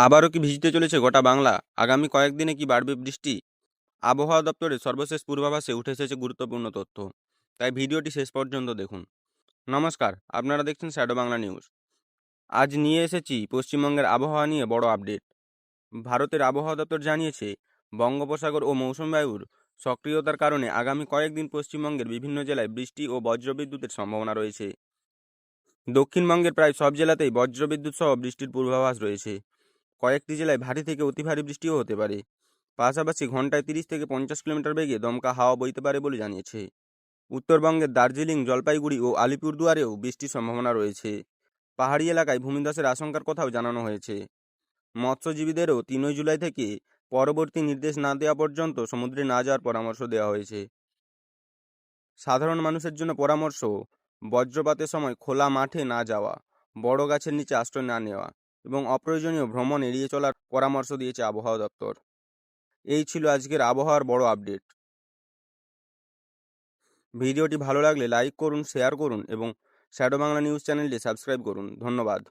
আবারও কি ভিজতে চলেছে গোটা বাংলা? আগামী কয়েকদিনে কি বাড়বে বৃষ্টি? আবহাওয়া দপ্তরের সর্বশেষ পূর্বাভাসে উঠে এসেছে গুরুত্বপূর্ণ তথ্য। তাই ভিডিওটি শেষ পর্যন্ত দেখুন। নমস্কার, আপনারা দেখছেন শ্যাডো বাংলা নিউজ। আজ নিয়ে এসেছি পশ্চিমবঙ্গের আবহাওয়া নিয়ে বড় আপডেট। ভারতের আবহাওয়া দপ্তর জানিয়েছে, বঙ্গোপসাগর ও মৌসুমী বায়ুর সক্রিয়তার কারণে আগামী কয়েকদিন পশ্চিমবঙ্গের বিভিন্ন জেলায় বৃষ্টি ও বজ্রবিদ্যুতের সম্ভাবনা রয়েছে। দক্ষিণবঙ্গের প্রায় সব জেলাতেই বজ্রবিদ্যুৎ সহ বৃষ্টির পূর্বাভাস রয়েছে। কয়েকটি জেলায় ভারী থেকে অতি ভারী বৃষ্টিও হতে পারে। পাশাপাশি ঘন্টায় 30 থেকে 50 কিলোমিটার বেগে দমকা হাওয়া বইতে পারে বলে জানিয়েছে। উত্তরবঙ্গের দার্জিলিং, জলপাইগুড়ি ও আলিপুরদুয়ারেও বৃষ্টির সম্ভাবনা রয়েছে। পাহাড়ি এলাকায় ভূমিধসের আশঙ্কার কথাও জানানো হয়েছে। মৎস্যজীবীদেরও 3 জুলাই থেকে পরবর্তী নির্দেশ না দেওয়া পর্যন্ত সমুদ্রে না যাওয়ার পরামর্শ দেওয়া হয়েছে। সাধারণ মানুষের জন্য পরামর্শ: বজ্রপাতের সময় খোলা মাঠে না যাওয়া, বড় গাছের নিচে আশ্রয় না নেওয়া এবং অপ্রয়োজনীয় ভ্রমণ এড়িয়ে চলার পরামর্শ দিয়েছে আবহাওয়া দপ্তর। এই ছিল আজকের আবহাওয়ার বড় আপডেট। ভিডিওটি ভালো লাগলে লাইক করুন, শেয়ার করুন এবং শ্যাডো বাংলা নিউজ চ্যানেলটি সাবস্ক্রাইব করুন। ধন্যবাদ।